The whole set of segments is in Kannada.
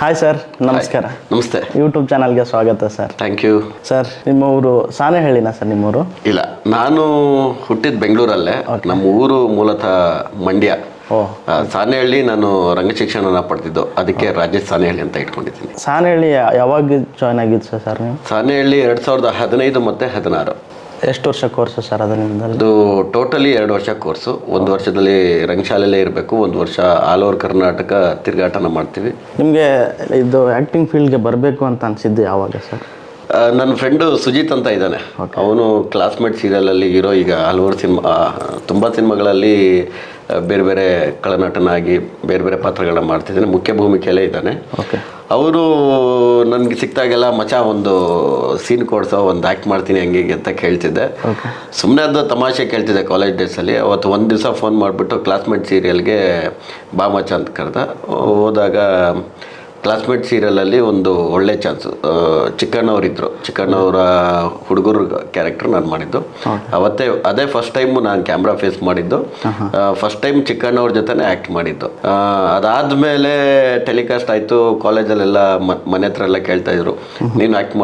ಹಾಯ್ ಸರ್, ನಮಸ್ಕಾರ. ನಮಸ್ತೆ. ಯೂಟ್ಯೂಬ್ ಚಾನಲ್ಗೆ ಸ್ವಾಗತ ಸರ್. Thank you sir. ನಿಮ್ಮ ಊರು ಸಾಣೆಹಳ್ಳಿನಾ ಸರ್? ನಿಮ್ಮೂರು? ಇಲ್ಲ, ನಾನು ಹುಟ್ಟಿದ ಬೆಂಗಳೂರಲ್ಲೇ. ನಮ್ಮ ಊರು ಮೂಲತಃ ಮಂಡ್ಯ. ಸಾಣೆಹಳ್ಳಿ. ನಾನು ರಂಗ ಶಿಕ್ಷಣ ಪಡೆದಿದ್ದು, ಅದಕ್ಕೆ ರಾಜೇಶ್ ಸಾಣೆಹಳ್ಳಿ ಅಂತ ಇಟ್ಕೊಂಡಿದ್ದೀನಿ. ಸಾಣೆಹಳ್ಳಿ ಯಾವಾಗ ಜಾಯ್ನ್ ಆಗಿದ್ದು ಸರ್ ನೀವು? ಸಾಣೆಹಳ್ಳಿ 2015 ಮತ್ತು 16. ಎಷ್ಟು ವರ್ಷ ಕೋರ್ಸು ಸರ್ ಅದು ನಿಮ್ಮದು? ಅದು ಟೋಟಲಿ 2 ವರ್ಷ ಕೋರ್ಸು. 1 ವರ್ಷದಲ್ಲಿ ರಂಗಶಾಲೆಯಲ್ಲೇ ಇರಬೇಕು, 1 ವರ್ಷ ಆಲ್ ಓವರ್ ಕರ್ನಾಟಕ ತಿರುಗಾಟನ ಮಾಡ್ತೀವಿ. ನಿಮಗೆ ಇದು ಆ್ಯಕ್ಟಿಂಗ್ ಫೀಲ್ಡ್ಗೆ ಬರಬೇಕು ಅಂತ ಅನಿಸಿದ್ದು ಯಾವಾಗ ಸರ್? ನನ್ನ ಫ್ರೆಂಡು ಸುಜಿತ್ ಅಂತ ಇದ್ದಾನೆ. ಅವನು ಕ್ಲಾಸ್ಮೇಟ್ ಸೀರಿಯಲಲ್ಲಿ ಹೀರೋ. ಈಗ ಹಲವಾರು ತುಂಬ ಸಿನಿಮಾಗಳಲ್ಲಿ ಬೇರೆ ಬೇರೆ ಕಳನಟನಾಗಿ ಬೇರೆ ಬೇರೆ ಪಾತ್ರಗಳನ್ನ ಮಾಡ್ತಿದ್ದಾನೆ. ಮುಖ್ಯ ಭೂಮಿಕೆಯಲ್ಲೇ ಇದ್ದಾನೆ. ಅವರು ನನಗೆ ಸಿಕ್ತಾಗೆಲ್ಲ ಮಚ ಒಂದು ಸೀನ್ ಕೊಡ್ಸೋ, ಒಂದು ಆ್ಯಕ್ಟ್ ಮಾಡ್ತೀನಿ ಹಂಗೆ ಅಂತ ಕೇಳ್ತಿದ್ದೆ. ಸುಮ್ಮನೆ ಅದು ತಮಾಷೆ ಕೇಳ್ತಿದ್ದೆ ಕಾಲೇಜ್ ಡೇಸಲ್ಲಿ. ಅವತ್ತು ಒಂದು ದಿವಸ ಫೋನ್ ಮಾಡಿಬಿಟ್ಟು ಕ್ಲಾಸ್ಮೇಟ್ ಸೀರಿಯಲ್ಗೆ ಬಾ ಮಚ ಅಂತ ಕರೆದ. ಹೋದಾಗ ಕ್ಲಾಸ್ಮೇಟ್ ಸೀರಿಯಲಲ್ಲಿ ಒಂದು ಒಳ್ಳೆ ಚಾನ್ಸು. ಚಿಕ್ಕಣ್ಣವರಿದ್ದರು, ಚಿಕ್ಕಣ್ಣವರ ಹುಡುಗರ ಕ್ಯಾರೆಕ್ಟರ್ ನಾನು ಮಾಡಿದ್ದು. ಅದೇ ಫಸ್ಟ್ ಟೈಮು ನಾನು ಕ್ಯಾಮ್ರಾ ಫೇಸ್ ಮಾಡಿದ್ದು. ಫಸ್ಟ್ ಟೈಮ್ ಚಿಕ್ಕಣ್ಣವ್ರ ಜೊತೆನೇ ಆ್ಯಕ್ಟ್ ಮಾಡಿದ್ದು. ಅದಾದಮೇಲೆ ಟೆಲಿಕಾಸ್ಟ್ ಆಯಿತು. ಕಾಲೇಜಲ್ಲೆಲ್ಲ ಮನೆ ಹತ್ರ ಎಲ್ಲ ಕೇಳ್ತಾಯಿದ್ರು, ನೀನು ಆ್ಯಕ್ಟ್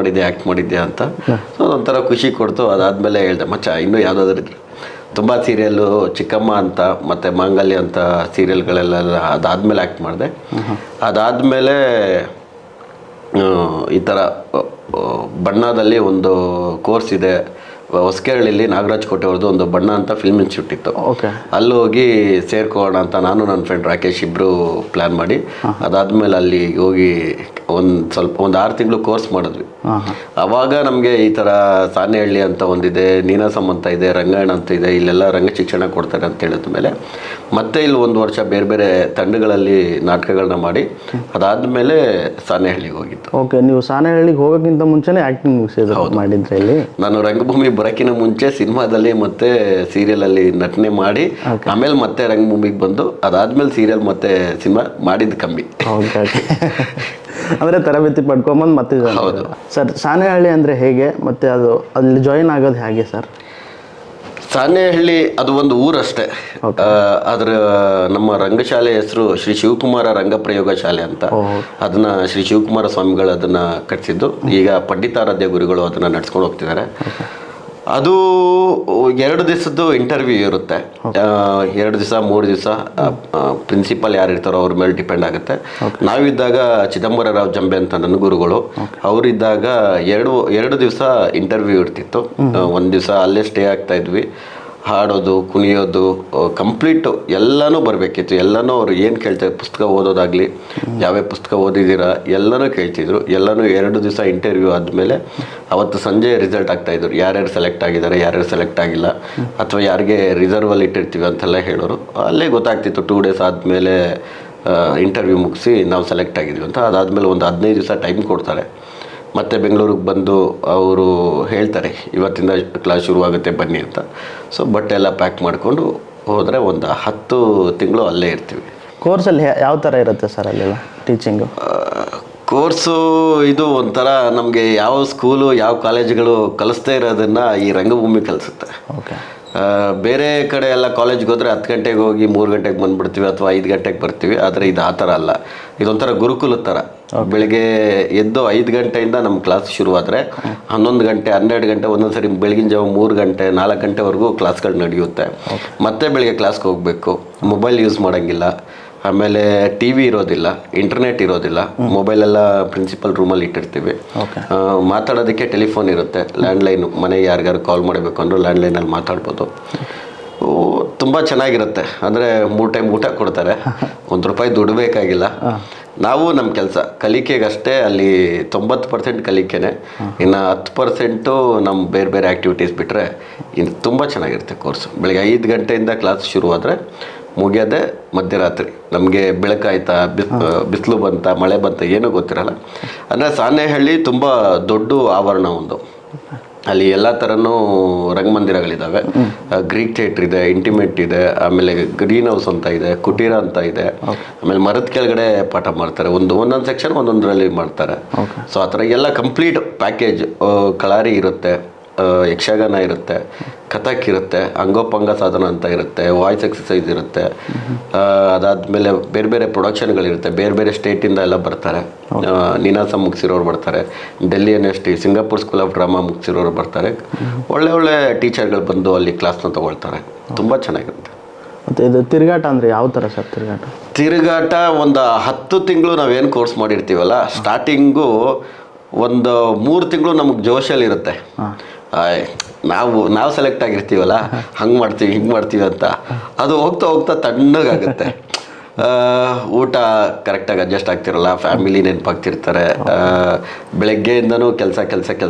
ಮಾಡಿದ್ದೆ ಅಂತ. ಸೊ ಒಂಥರ ಖುಷಿ ಕೊಡ್ತು. ಅದಾದಮೇಲೆ ಹೇಳ್ದೆ, ಮಚ್ಚ ಇನ್ನೂ ಯಾವುದಾದ್ರೂ ಇದ್ರು ತುಂಬ ಸೀರಿಯಲ್ಲು, ಚಿಕ್ಕಮ್ಮ ಅಂತ ಮತ್ತು ಮಾಂಗಲ್ಯ ಅಂತ ಸೀರಿಯಲ್ಗಳೆಲ್ಲ ಅದಾದಮೇಲೆ ಆ್ಯಕ್ಟ್ ಮಾಡಿದೆ. ಅದಾದಮೇಲೆ ಈ ಥರ ಬಣ್ಣದಲ್ಲಿ ಒಂದು ಕೋರ್ಸ್ ಇದೆ ಹೊಸಕೆರಳಿಲಿ, ನಾಗರಾಜ್ ಕೋಟೆ ಅವ್ರದ್ದು ಒಂದು ಬಣ್ಣ ಅಂತ ಫಿಲ್ಮ್ ಇನ್ಸ್ಟಿಟ್ಯೂಟ್ ಇತ್ತು. ಅಲ್ಲಿ ಹೋಗಿ ಸೇರ್ಕೊಳ್ಳೋಣ ಅಂತ ನಾನು ನನ್ನ ಫ್ರೆಂಡ್ ರಾಕೇಶ್ ಇಬ್ಬರು ಪ್ಲ್ಯಾನ್ ಮಾಡಿ, ಅದಾದಮೇಲೆ ಅಲ್ಲಿ ಹೋಗಿ ಒಂದು 6 ತಿಂಗಳು ಕೋರ್ಸ್ ಮಾಡಿದ್ವಿ. ಆವಾಗ ನಮಗೆ ಈ ಥರ ಸಾಣೆಹಳ್ಳಿ ಅಂತ ಒಂದಿದೆ, ನೀನಾಸಮ್ ಅಂತ ಇದೆ, ರಂಗಾಯಣ ಅಂತ ಇದೆ, ಇಲ್ಲೆಲ್ಲ ರಂಗ ಶಿಕ್ಷಣ ಕೊಡ್ತಾರೆ ಅಂತ ಹೇಳಿದ ಮೇಲೆ ಮತ್ತೆ ಇಲ್ಲಿ 1 ವರ್ಷ ಬೇರೆ ಬೇರೆ ತಂಡಗಳಲ್ಲಿ ನಾಟಕಗಳನ್ನ ಮಾಡಿ ಅದಾದಮೇಲೆ ಸಾಣೆಹಳ್ಳಿಗೆ ಹೋಗಿದ್ದು. ಓಕೆ, ನೀವು ಸಾಣೆಹಳ್ಳಿಗೆ ಹೋಗೋಕ್ಕಿಂತ ಮುಂಚೆನೇ ಆ್ಯಕ್ಟಿಂಗ್ ಮಾಡಿದ್ರೆ ಇಲ್ಲಿ? ನಾನು ರಂಗಭೂಮಿ ಬರೋಕ್ಕಿಂತ ಮುಂಚೆ ಸಿನಿಮಾದಲ್ಲಿ ಮತ್ತು ಸೀರಿಯಲಲ್ಲಿ ನಟನೆ ಮಾಡಿ ಆಮೇಲೆ ಮತ್ತೆ ರಂಗಭೂಮಿಗೆ ಬಂದು ಅದಾದಮೇಲೆ ಸೀರಿಯಲ್ ಮತ್ತು ಸಿನಿಮಾ ಮಾಡಿದ್ದು ಕಮ್ಮಿ. ಅಂದರೆ ತರಬೇತಿ ಪಡ್ಕೊಂಬಂದು ಮತ್ತೆ? ಹೌದು ಸರ್. ಸಾಣೆಹಳ್ಳಿ ಅಂದರೆ ಹೇಗೆ, ಮತ್ತು ಅದು ಅಲ್ಲಿ ಜಾಯಿನ್ ಆಗೋದು ಹೇಗೆ ಸರ್? ಸಾಣೆಹಳ್ಳಿ ಅದು ಒಂದು ಊರಷ್ಟೇ. ಅದರ ನಮ್ಮ ರಂಗಶಾಲೆ ಹೆಸರು ಶ್ರೀ ಶಿವಕುಮಾರ ರಂಗಪ್ರಯೋಗ ಶಾಲೆ ಅಂತ. ಅದನ್ನ ಶ್ರೀ ಶಿವಕುಮಾರ ಸ್ವಾಮಿಗಳು ಅದನ್ನ ಕಟ್ಟಿಸಿದ್ದು. ಈಗ ಪಂಡಿತಾರಾಧ್ಯ ಗುರುಗಳು ಅದನ್ನ ನಡ್ಸ್ಕೊಂಡು ಹೋಗ್ತಿದ್ದಾರೆ. ಅದು 2 ದಿವಸದ್ದು ಇಂಟರ್ವ್ಯೂ ಇರುತ್ತೆ. 2 ದಿವಸ 3 ದಿವಸ ಪ್ರಿನ್ಸಿಪಲ್ ಯಾರು ಇರ್ತಾರೋ ಅವ್ರ ಮೇಲೆ ಡಿಪೆಂಡ್ ಆಗುತ್ತೆ. ನಾವಿದ್ದಾಗ ಚಿದಂಬರರಾವ್ ಜಂಬೆ ಅಂತ ನನ್ನ ಗುರುಗಳು, ಅವರಿದ್ದಾಗ 2 ದಿವಸ ಇಂಟರ್ವ್ಯೂ ಇರ್ತಿತ್ತು. 1 ದಿವಸ ಅಲ್ಲೇ ಸ್ಟೇ ಆಗ್ತಾ ಇದ್ವಿ. ಹಾಡೋದು, ಕುಣಿಯೋದು, ಕಂಪ್ಲೀಟು ಎಲ್ಲನೂ ಬರಬೇಕಿತ್ತು. ಎಲ್ಲನೂ ಅವ್ರು ಏನು ಕೇಳ್ತಾರೆ, ಪುಸ್ತಕ ಓದೋದಾಗಲಿ, ಯಾವ್ಯಾವ ಪುಸ್ತಕ ಓದಿದ್ದೀರಾ ಎಲ್ಲನೂ ಕೇಳ್ತಿದ್ರು. ಎಲ್ಲನೂ 2 ದಿವಸ ಇಂಟರ್ವ್ಯೂ ಆದಮೇಲೆ ಅವತ್ತು ಸಂಜೆ ರಿಸಲ್ಟ್ ಆಗ್ತಾಯಿದ್ರು. ಯಾರ್ಯಾರು ಸೆಲೆಕ್ಟ್ ಆಗಿದ್ದಾರೆ, ಯಾರ್ಯಾರು ಸೆಲೆಕ್ಟ್ ಆಗಿಲ್ಲ, ಅಥವಾ ಯಾರಿಗೆ ರಿಸರ್ವಲ್ಲಿ ಇಟ್ಟಿರ್ತೀವಿ ಅಂತೆಲ್ಲ ಹೇಳೋರು. ಅಲ್ಲೇ ಗೊತ್ತಾಗ್ತಿತ್ತು 2 ಡೇಸ್ ಆದಮೇಲೆ ಇಂಟರ್ವ್ಯೂ ಮುಗಿಸಿ ನಾವು ಸೆಲೆಕ್ಟ್ ಆಗಿದ್ವಿ ಅಂತ. ಅದಾದಮೇಲೆ ಒಂದು 15 ದಿವಸ ಟೈಮ್ ಕೊಡ್ತಾರೆ. ಮತ್ತು ಬೆಂಗಳೂರಿಗೆ ಬಂದು ಅವರು ಹೇಳ್ತಾರೆ, ಇವತ್ತಿಂದ ಕ್ಲಾಸ್ ಶುರುವಾಗುತ್ತೆ ಬನ್ನಿ ಅಂತ. ಸೊ ಬಟ್ಟೆ ಎಲ್ಲ ಪ್ಯಾಕ್ ಮಾಡಿಕೊಂಡು ಹೋದರೆ ಒಂದು 10 ತಿಂಗಳು ಅಲ್ಲೇ ಇರ್ತೀವಿ. ಕೋರ್ಸಲ್ಲಿ ಯಾವ ಥರ ಇರುತ್ತೆ ಸರ್ ಅಲ್ಲೆಲ್ಲ ಟೀಚಿಂಗು? ಕೋರ್ಸು ಇದು ಒಂಥರ ನಮಗೆ ಯಾವ ಸ್ಕೂಲು ಯಾವ ಕಾಲೇಜುಗಳು ಕಲಿಸ್ತಾ ಇರೋದನ್ನು ಈ ರಂಗಭೂಮಿ ಕಲಿಸುತ್ತೆ. ಬೇರೆ ಕಡೆ ಎಲ್ಲ ಕಾಲೇಜ್ಗೆ ಹೋದರೆ 10 ಗಂಟೆಗೆ ಹೋಗಿ 3 ಗಂಟೆಗೆ ಬಂದುಬಿಡ್ತೀವಿ, ಅಥವಾ 5 ಗಂಟೆಗೆ ಬರ್ತೀವಿ. ಆದರೆ ಇದು ಆ ಥರ ಅಲ್ಲ. ಇದೊಂಥರ ಗುರುಕುಲದ ಥರ. ಬೆಳಗ್ಗೆ ಎದ್ದು 5 ಗಂಟೆಯಿಂದ ನಮ್ಮ ಕ್ಲಾಸ್ ಶುರುವಾದರೆ 11 ಗಂಟೆ 12 ಗಂಟೆ, ಒಂದೊಂದು ಸರಿ ಬೆಳಗಿನ ಜಾವ 3 ಗಂಟೆ 4 ಗಂಟೆವರೆಗೂ ಕ್ಲಾಸ್ಗಳು ನಡೆಯುತ್ತೆ. ಮತ್ತೆ ಬೆಳಗ್ಗೆ ಕ್ಲಾಸ್ಗೆ ಹೋಗಬೇಕು. ಮೊಬೈಲ್ ಯೂಸ್ ಮಾಡೋಂಗಿಲ್ಲ. ಆಮೇಲೆ ಟಿ ವಿ ಇರೋದಿಲ್ಲ, ಇಂಟರ್ನೆಟ್ ಇರೋದಿಲ್ಲ. ಮೊಬೈಲೆಲ್ಲ ಪ್ರಿನ್ಸಿಪಲ್ ರೂಮಲ್ಲಿ ಇಟ್ಟಿರ್ತೀವಿ. ಮಾತಾಡೋದಕ್ಕೆ ಟೆಲಿಫೋನ್ ಇರುತ್ತೆ, ಲ್ಯಾಂಡ್ಲೈನು. ಮನೆಗೆ ಯಾರಿಗಾರು ಕಾಲ್ ಮಾಡಬೇಕು ಅಂದರೂ ಲ್ಯಾಂಡ್ಲೈನಲ್ಲಿ ಮಾತಾಡ್ಬೋದು. ತುಂಬ ಚೆನ್ನಾಗಿರುತ್ತೆ. ಅಂದರೆ 3 ಟೈಮ್ ಊಟ ಕೊಡ್ತಾರೆ, ₹1 ದುಡ್ಡು ಬೇಕಾಗಿಲ್ಲ. ನಾವು ನಮ್ಮ ಕೆಲಸ ಕಲಿಕೆಗಷ್ಟೇ. ಅಲ್ಲಿ 90% ಕಲಿಕೆನೆ, ಇನ್ನು 10% ನಮ್ಮ ಬೇರೆ ಬೇರೆ ಆ್ಯಕ್ಟಿವಿಟೀಸ್ ಬಿಟ್ಟರೆ ಇದು ತುಂಬ ಚೆನ್ನಾಗಿರುತ್ತೆ ಕೋರ್ಸು. ಬೆಳಗ್ಗೆ 5 ಗಂಟೆಯಿಂದ ಕ್ಲಾಸ್ ಶುರುವಾದರೆ ಮುಗಿಯೋದೆ ಮಧ್ಯರಾತ್ರಿ. ನಮಗೆ ಬೆಳಕಾಯ್ತಾ, ಬಿಸಿಲು ಬಂತ, ಮಳೆ ಬಂತ ಏನೂ ಗೊತ್ತಿರಲ್ಲ. ಅಂದರೆ ಸಾಣೆಹಳ್ಳಿ ತುಂಬ ದೊಡ್ಡ ಆವರಣ ಒಂದು. ಅಲ್ಲಿ ಎಲ್ಲ ಥರನೂ ರಂಗಮಂದಿರಗಳಿದ್ದಾವೆ. ಗ್ರೀಕ್ ಥಿಯೇಟ್ರ್ ಇದೆ, ಇಂಟಿಮೇಟ್ ಇದೆ, ಆಮೇಲೆ ಗ್ರೀನ್ ಹೌಸ್ ಅಂತ ಇದೆ, ಕುಟೀರ ಅಂತ ಇದೆ. ಆಮೇಲೆ ಮರದ ಕೆಳಗಡೆ ಪಾಠ ಮಾಡ್ತಾರೆ. ಒಂದೊಂದು ಸೆಕ್ಷನ್ ಒಂದೊಂದರಲ್ಲಿ ಮಾಡ್ತಾರೆ. ಸೊ ಆ ಥರ ಎಲ್ಲ ಕಂಪ್ಲೀಟ್ ಪ್ಯಾಕೇಜ್. ಕಳಾರಿ ಇರುತ್ತೆ, ಯಕ್ಷಗಾನ ಇರುತ್ತೆ, ಕಥಕ್ ಇರುತ್ತೆ, ಅಂಗೋಪಂಗ ಸಾಧನ ಅಂತ ಇರುತ್ತೆ, ವಾಯ್ಸ್ ಎಕ್ಸಸೈಸ್ ಇರುತ್ತೆ. ಅದಾದಮೇಲೆ ಬೇರೆ ಬೇರೆ ಪ್ರೊಡಕ್ಷನ್ಗಳಿರುತ್ತೆ, ಬೇರೆ ಬೇರೆ ಸ್ಟೇಟಿಂದ ಎಲ್ಲ ಬರ್ತಾರೆ. ನೀನಾಸಂ ಮುಗಿಸಿರೋರು ಬರ್ತಾರೆ, Delhi university, Singapore school of drama ಮುಗಿಸಿರೋರು ಬರ್ತಾರೆ. ಒಳ್ಳೆ ಒಳ್ಳೆ ಟೀಚರ್ಗಳು ಬಂದು ಅಲ್ಲಿ ಕ್ಲಾಸ್ನ ತೊಗೊಳ್ತಾರೆ. ತುಂಬ ಚೆನ್ನಾಗಿರುತ್ತೆ. ಮತ್ತು ಇದು ತಿರುಗಾಟ ಅಂದರೆ ಯಾವ ಥರ ಸರ್ ತಿರುಗಾಟ ಒಂದು 10 ತಿಂಗಳು ನಾವೇನು ಕೋರ್ಸ್ ಮಾಡಿರ್ತೀವಲ್ಲ, ಸ್ಟಾರ್ಟಿಂಗು ಒಂದು 3 ತಿಂಗಳು ನಮಗೆ ಜೋಶಲ್ಲಿ ಇರುತ್ತೆ. ನಾವು ಸೆಲೆಕ್ಟ್ ಆಗಿರ್ತೀವಲ್ಲ, ಹಂಗೆ ಮಾಡ್ತೀವಿ ಹಿಂಗೆ ಮಾಡ್ತೀವಿ ಅಂತ. ಅದು ಹೋಗ್ತಾ ಹೋಗ್ತಾ ತಣ್ಣಗಾಗುತ್ತೆ. ಊಟ ಕರೆಕ್ಟಾಗಿ ಅಡ್ಜಸ್ಟ್ ಆಗ್ತಿರಲ್ಲ, ಫ್ಯಾಮಿಲಿ ನೆನಪಾಗ್ತಿರ್ತಾರೆ. ಬೆಳಗ್ಗೆಯಿಂದನೂ ಕೆಲಸ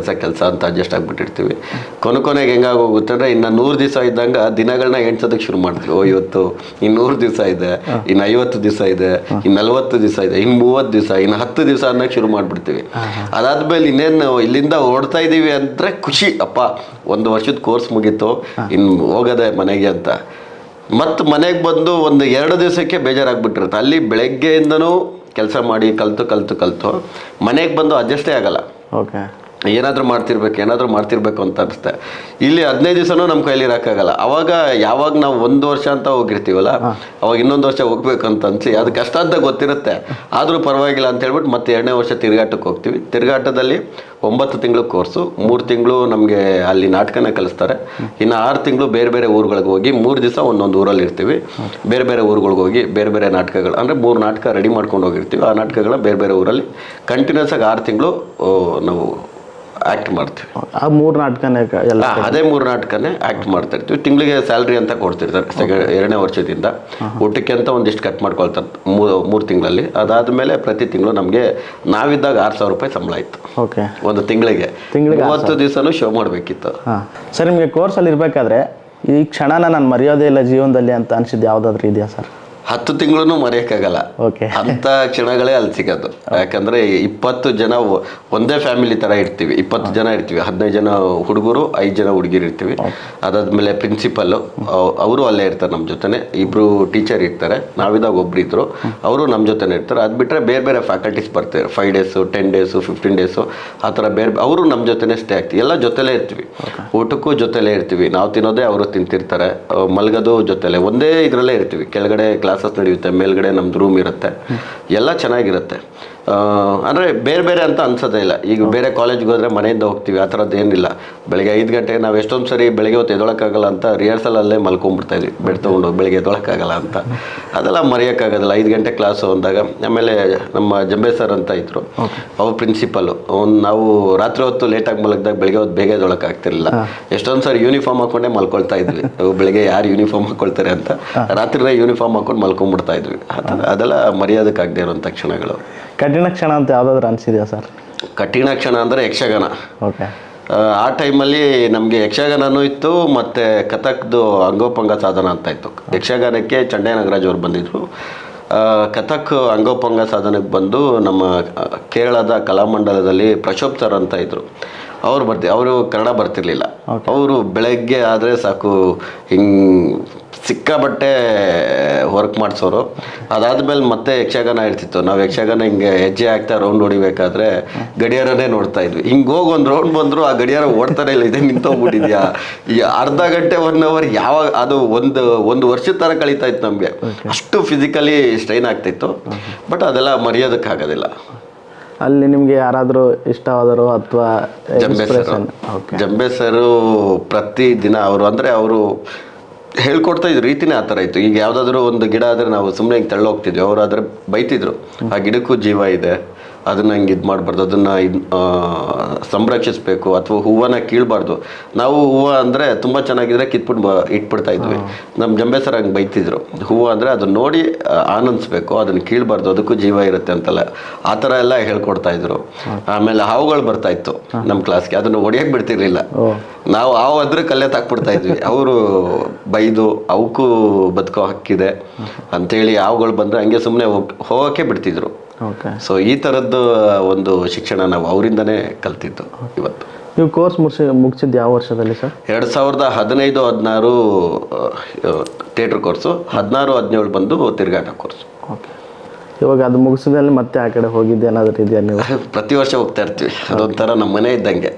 ಅಂತ ಅಡ್ಜಸ್ಟ್ ಆಗಿಬಿಟ್ಟಿರ್ತೀವಿ. ಕೊನೆಗೆ ಹೆಂಗಾಗೋಗುತ್ತೆ ಅಂದರೆ, ಇನ್ನು 100 ದಿವಸ ಇದ್ದಂಗೆ ದಿನಗಳನ್ನ ಎಣ್ಸೋದಕ್ಕೆ ಶುರು ಮಾಡ್ತೀವಿ. ಇವತ್ತು ಇನ್ನು 100 ದಿವಸ ಇದೆ, ಇನ್ನು 50 ದಿವಸ ಇದೆ, ಇನ್ನು 40 ದಿವಸ ಇದೆ, ಇನ್ನು 30 ದಿವಸ, ಇನ್ನು 10 ದಿವಸ ಅನ್ನೋಕ್ಕೆ ಶುರು ಮಾಡಿಬಿಡ್ತೀವಿ. ಅದಾದ್ಮೇಲೆ ಇನ್ನೇನು ಇಲ್ಲಿಂದ ಓಡ್ತಾ ಇದ್ದೀವಿ ಅಂದರೆ ಖುಷಿ, ಅಪ್ಪ 1 ವರ್ಷದ ಕೋರ್ಸ್ ಮುಗೀತು, ಇನ್ನು ಹೋಗೋದೆ ಮನೆಗೆ ಅಂತ. ಮತ್ತು ಮನೆಗೆ ಬಂದು ಒಂದು 2 ದಿವಸಕ್ಕೆ ಬೇಜಾರಾಗ್ಬಿಟ್ಟಿರುತ್ತೆ. ಅಲ್ಲಿ ಬೆಳಗ್ಗೆಯಿಂದನೂ ಕೆಲಸ ಮಾಡಿ ಕಲ್ತು ಮನೆಗೆ ಬಂದು ಅಡ್ಜಸ್ಟೇ ಆಗಲ್ಲ. ಓಕೆ, ಏನಾದರೂ ಮಾಡ್ತಿರ್ಬೇಕು ಅಂತ ಅನಿಸುತ್ತೆ. ಇಲ್ಲಿ 15 ದಿವಸನೂ ನಮ್ಮ ಕೈಲಿ ಇರೋಕ್ಕಾಗಲ್ಲ. ಯಾವಾಗ ನಾವು 1 ವರ್ಷ ಅಂತ ಹೋಗಿರ್ತೀವಲ್ಲ, ಅವಾಗ ಇನ್ನೊಂದು ವರ್ಷ ಹೋಗ್ಬೇಕು ಅಂತ ಅನಿಸಿ, ಅದು ಕಷ್ಟ ಅಂತ ಗೊತ್ತಿರುತ್ತೆ. ಆದರೂ ಪರವಾಗಿಲ್ಲ ಅಂತ ಹೇಳ್ಬಿಟ್ಟು ಮತ್ತೆ 2ನೇ ವರ್ಷ ತಿರುಗಾಟಕ್ಕೆ ಹೋಗ್ತೀವಿ. ತಿರುಗಾಟದಲ್ಲಿ 9 ತಿಂಗಳು ಕೋರ್ಸು, 3 ತಿಂಗಳು ನಮಗೆ ಅಲ್ಲಿ ನಾಟಕನ ಕಲಿಸ್ತಾರೆ. ಇನ್ನು 6 ತಿಂಗಳು ಬೇರೆ ಬೇರೆ ಊರುಗಳಿಗೆ ಹೋಗಿ 3 ದಿವಸ ಒಂದೊಂದು ಊರಲ್ಲಿ ಇರ್ತೀವಿ. ಬೇರೆ ಬೇರೆ ಊರುಗಳಿಗೆ ಹೋಗಿ ಬೇರೆ ಬೇರೆ ನಾಟಕಗಳು, ಅಂದರೆ 3 ನಾಟಕ ರೆಡಿ ಮಾಡ್ಕೊಂಡು ಹೋಗಿರ್ತೀವಿ. ಆ ನಾಟಕಗಳ ಬೇರೆ ಬೇರೆ ಊರಲ್ಲಿ ಕಂಟಿನ್ಯೂಸ್ ಆಗಿ 6 ತಿಂಗಳು ನಾವು ಆ್ಯಕ್ಟ್ ಮಾಡ್ತೀವಿ. ಆ 3 ನಾಟಕನೇ ಎಲ್ಲ ಅದೇ 3 ನಾಟಕನೇ ಆ್ಯಕ್ಟ್ ಮಾಡ್ತಾ ಇರ್ತೀವಿ. ತಿಂಗಳಿಗೆ ಸ್ಯಾಲ್ರಿ ಅಂತ ಕೊಡ್ತಿರ್ತಾರೆ. 2ನೇ ವರ್ಷದಿಂದ ಊಟಕ್ಕೆ ಅಂತ ಒಂದಿಷ್ಟು ಕಟ್ ಮಾಡ್ಕೊಳ್ತಾರೆ 3 ತಿಂಗಳಲ್ಲಿ. ಅದಾದಮೇಲೆ ಪ್ರತಿ ತಿಂಗಳು ನಮಗೆ ನಾವಿದ್ದಾಗ 6,000 ರೂಪಾಯಿ ಸಂಬಳ ಇತ್ತು. ಓಕೆ, ಒಂದು ತಿಂಗಳಿಗೆ 30 ದಿವಸನೂ ಶೋ ಮಾಡಬೇಕಿತ್ತು. ಸರ್, ನಿಮಗೆ ಕೋರ್ಸಲ್ಲಿ ಇರಬೇಕಾದ್ರೆ ಈ ಕ್ಷಣನ ನಾನು ಮರೆಯೋದೇ ಇಲ್ಲ ಜೀವನದಲ್ಲಿ ಅಂತ ಅನಿಸಿದ್ದು ಯಾವುದಾದ್ರೂ ಇದೆಯಾ ಸರ್? 10 ತಿಂಗಳು ಮರೆಯೋಕ್ಕಾಗಲ್ಲ. ಓಕೆ, ಅಂಥ ಕ್ಷಣಗಳೇ ಅಲ್ಲಿ ಸಿಗೋದು. ಯಾಕಂದರೆ 20 ಜನ ಒಂದೇ ಫ್ಯಾಮಿಲಿ ಥರ ಇರ್ತೀವಿ. 20 ಜನ ಇರ್ತೀವಿ, 15 ಜನ ಹುಡುಗರು, 5 ಜನ ಹುಡುಗಿರು ಇರ್ತೀವಿ. ಅದಾದಮೇಲೆ ಪ್ರಿನ್ಸಿಪಲ್ಲು ಅವರು ಅಲ್ಲೇ ಇರ್ತಾರೆ ನಮ್ಮ ಜೊತೆನೆ. 2 ಟೀಚರ್ ಇರ್ತಾರೆ. ನಾವಿದಾಗ ಒಬ್ಬರಿದ್ದರು, ಅವರು ನಮ್ಮ ಜೊತೆನೇ ಇರ್ತಾರೆ. ಅದು ಬಿಟ್ಟರೆ ಬೇರೆ ಬೇರೆ ಫ್ಯಾಕಲ್ಟೀಸ್ ಬರ್ತಾರೆ. 5 ಡೇಸು, 10 ಡೇಸು, 15 ಡೇಸು ಆ ಥರ ಅವರು ನಮ್ಮ ಜೊತೆನೇ ಸ್ಟೇ ಆಗ್ತೀವಿ. ಎಲ್ಲ ಜೊತೆಲೇ ಇರ್ತೀವಿ. ಊಟಕ್ಕೂ ಜೊತೆಲೇ ಇರ್ತೀವಿ. ನಾವು ತಿನ್ನೋದೇ ಅವರು ತಿಂತಿರ್ತಾರೆ. ಮಲಗೋದು ಜೊತೆಲೇ, ಒಂದೇ ಇದರಲ್ಲೇ ಇರ್ತೀವಿ. ಕೆಳಗಡೆ ಕ್ಲಾಸಸ್ ನಡೆಯುತ್ತೆ, ಮೇಲ್ಗಡೆ ನಮ್ದು ರೂಮ್ ಇರುತ್ತೆ. ಎಲ್ಲ ಚೆನ್ನಾಗಿರುತ್ತೆ. ಅಂದರೆ ಬೇರೆ ಬೇರೆ ಅಂತ ಅನ್ಸೋದೇ ಇಲ್ಲ. ಈಗ ಬೇರೆ ಕಾಲೇಜ್ಗೆ ಹೋದರೆ ಮನೆಯಿಂದ ಹೋಗ್ತೀವಿ, ಆ ಥರದ್ದು ಏನಿಲ್ಲ. ಬೆಳಗ್ಗೆ 5 ಗಂಟೆಗೆ ನಾವು ಎಷ್ಟೊಂದು ಸರಿ ಬೆಳಗ್ಗೆ ಹೊತ್ತು ಎದೊಳಕ್ಕಾಗಲ್ಲ ಅಂತ ರಿಹರ್ಸಲಲ್ಲೇ ಮಲ್ಕೊಂಡ್ಬಿಡ್ತಾ ಇದ್ವಿ, ಬೆಡ್ ತೊಗೊಂಡು ಬೆಳಗ್ಗೆ ಎದೊಳಕ್ಕಾಗಲ್ಲ ಅಂತ. ಅದೆಲ್ಲ ಮರೆಯೋಕ್ಕಾಗೋದಿಲ್ಲ. 5 ಗಂಟೆ ಕ್ಲಾಸು ಅಂದಾಗ. ಆಮೇಲೆ ನಮ್ಮ ಜಂಬೆ ಸರ್ ಅಂತ ಇದ್ದರು, ಅವ್ರು ಪ್ರಿನ್ಸಿಪಲ್ಲು. ನಾವು ರಾತ್ರಿ ಹೊತ್ತು ಲೇಟಾಗಿ ಮಲಗಿದಾಗ ಬೆಳಗ್ಗೆ ಹೊತ್ತು ಬೇಗ ಎದೊಳಕ್ಕಾಗ್ತಿರ್ಲಿಲ್ಲ. ಎಷ್ಟೊಂದು ಸರಿ ಯೂನಿಫಾರ್ಮ್ ಹಾಕ್ಕೊಂಡೇ ಮಲ್ಕೊಳ್ತಾ ಇದ್ವಿ. ಬೆಳಗ್ಗೆ ಯಾರು ಯೂನಿಫಾರ್ಮ್ ಹಾಕ್ಕೊಳ್ತಾರೆ ಅಂತ ರಾತ್ರಿನೇ ಯೂನಿಫಾರ್ಮ್ ಹಾಕ್ಕೊಂಡು ಮಲ್ಕೊಂಡ್ಬಿಡ್ತಾ ಇದ್ವಿ. ಅದೆಲ್ಲ ಮರೆಯೋದಕ್ಕಾಗದೇ ಇರೋಂಥ ಕ್ಷಣಗಳು. ಕಠಿಣ ಕ್ಷಣ ಅಂತ ಯಾವುದಾದ್ರೂ ಅನಿಸಿದೆಯಾ ಸರ್? ಕಠಿಣ ಕ್ಷಣ ಅಂದರೆ ಯಕ್ಷಗಾನ. ಓಕೆ, ಆ ಟೈಮಲ್ಲಿ ನಮಗೆ ಯಕ್ಷಗಾನನೂ ಇತ್ತು, ಮತ್ತು ಕಥಕ್ದು ಅಂಗೋಪಂಗ ಸಾಧನ ಅಂತ ಇತ್ತು. ಯಕ್ಷಗಾನಕ್ಕೆ ಚಂಡೆ ನಾಗರಾಜ್ ಅವರು ಬಂದಿದ್ದರು. ಕಥಕ್ ಅಂಗೋಪಂಗ ಸಾಧನಕ್ಕೆ ಬಂದು ನಮ್ಮ ಕೇರಳದ ಕಲಾಮಂಡಲದಲ್ಲಿ ಪ್ರಶೋಭ್ ಸರ್ ಅಂತ ಇದ್ದರು. ಅವರು ಕನ್ನಡ ಬರ್ತಿರ್ಲಿಲ್ಲ. ಅವರು ಬೆಳಗ್ಗೆ ಆದರೆ ಸಾಕು ಹಿಂಗೆ ಸಿಕ್ಕಾಬಟ್ಟೆ ವರ್ಕ್ ಮಾಡಿಸೋರು. ಅದಾದಮೇಲೆ ಮತ್ತೆ ಯಕ್ಷಗಾನ ಇರ್ತಿತ್ತು. ನಾವು ಯಕ್ಷಗಾನ ಹಿಂಗೆ ಹೆಜ್ಜೆ ಹಾಕ್ತಾ ರೌಂಡ್ ಹೊಡಿಬೇಕಾದ್ರೆ ಗಡಿಯಾರನೇ ನೋಡ್ತಾ ಇದ್ವಿ. ಹಿಂಗೆ ಹೋಗಿ ಒಂದು ರೌಂಡ್ ಬಂದರು, ಆ ಗಡಿಯಾರ ಓಡ್ತಾನೆ ಇಲ್ಲ, ಇದೆ ನಿಂತೋಗ್ಬಿಟ್ಟಿದ್ಯಾ. ಈ ಅರ್ಧ ಗಂಟೆ 1 ಅವರ್ ಯಾವಾಗ ಅದು ಒಂದು ವರ್ಷದ ಥರ ಕಳೀತಾ ಇತ್ತು ನಮಗೆ. ಅಷ್ಟು ಫಿಸಿಕಲಿ ಸ್ಟ್ರೈನ್ ಆಗ್ತಿತ್ತು. ಬಟ್ ಅದೆಲ್ಲ ಮರೆಯೋದಕ್ಕಾಗೋದಿಲ್ಲ. ಅಲ್ಲಿ ನಿಮಗೆ ಯಾರಾದರೂ ಇಷ್ಟವಾದರು ಅಥವಾ? ಜಂಬೆ ಸರು ಪ್ರತಿ ದಿನ ಅವರು ಹೇಳ್ಕೊಡ್ತಾ ಇದ್ರು ರೀತಿನೇ ಆ ಥರ ಇತ್ತು. ಈಗ ಯಾವುದಾದ್ರೂ ಒಂದು ಗಿಡ ಆದರೆ ನಾವು ಸುಮ್ಮನೆ ಹಿಂಗೆ ತಳ್ಳೋಗ್ತಿದ್ವಿ, ಅವರಾದರೆ ಬೈತಿದ್ರು, ಆ ಗಿಡಕ್ಕೂ ಜೀವ ಇದೆ, ಅದನ್ನು ಹಿಂಗೆ ಇದು ಮಾಡಬಾರ್ದು, ಅದನ್ನು ಸಂರಕ್ಷಿಸಬೇಕು, ಅಥವಾ ಹೂವನ್ನ ಕೀಳಬಾರ್ದು. ನಾವು ಹೂವು ಅಂದರೆ ತುಂಬ ಚೆನ್ನಾಗಿದ್ರೆ ಕಿತ್ಬಿಟ್ಟು ಇಟ್ಬಿಡ್ತಾ ಇದ್ವಿ. ನಮ್ಮ ಜಂಬೆ ಸರ್ ಹಂಗೆ ಬೈತಿದ್ರು, ಹೂವು ಅಂದರೆ ಅದನ್ನು ನೋಡಿ ಆನಂದಿಸ್ಬೇಕು, ಅದನ್ನು ಕೀಳಬಾರ್ದು, ಅದಕ್ಕೂ ಜೀವ ಇರುತ್ತೆ ಅಂತಲ್ಲ, ಆ ಥರ ಎಲ್ಲ ಹೇಳ್ಕೊಡ್ತಾ ಇದ್ರು. ಆಮೇಲೆ ಹಾವುಗಳು ಬರ್ತಾ ಇತ್ತು ನಮ್ಮ ಕ್ಲಾಸ್ಗೆ, ಅದನ್ನು ಹೊಡಿಯೋಕೆ ಬಿಡ್ತಿರ್ಲಿಲ್ಲ. ನಾವು ಹಾವು ಅಂದರೆ ಕಲ್ಲೆ ತಾಕ್ಬಿಡ್ತಾ ಇದ್ವಿ. ಅವರು ಬೈದು ಅವಕ್ಕೂ ಬದುಕೋ ಹಕ್ಕಿದೆ ಅಂಥೇಳಿ ಹಾವುಗಳು ಬಂದರೆ ಹಂಗೆ ಸುಮ್ಮನೆ ಹೋಗೋಕ್ಕೆ ಬಿಡ್ತಿದ್ರು. ಸೊ ಈ ಥರದ್ದು ಒಂದು ಶಿಕ್ಷಣ ನಾವು ಅವರಿಂದನೇ ಕಲ್ತಿದ್ದು. ಇವತ್ತು ನೀವು ಕೋರ್ಸ್ ಮುಗಿಸಿದ್ದು ಯಾವ ವರ್ಷದಲ್ಲಿ ಸರ್? 2015-16 ಥಿಯೇಟ್ರ್ ಕೋರ್ಸು, 16-17 ಬಂದು ತಿರುಗಾಟ ಕೋರ್ಸು. ಓಕೆ, ಇವಾಗ ಅದು ಮುಗಿಸಿದಲ್ಲಿ ಮತ್ತೆ ಆ ಕಡೆ ಹೋಗಿದ್ದೆ ಏನಾದರೂ ಇದೆಯಾ ನೀವು? ಪ್ರತಿ ವರ್ಷ ಹೋಗ್ತಾ ಇರ್ತೀವಿ, ಅದೊಂಥರ ನಮ್ಮ ಮನೆ ಇದ್ದಂಗೆ.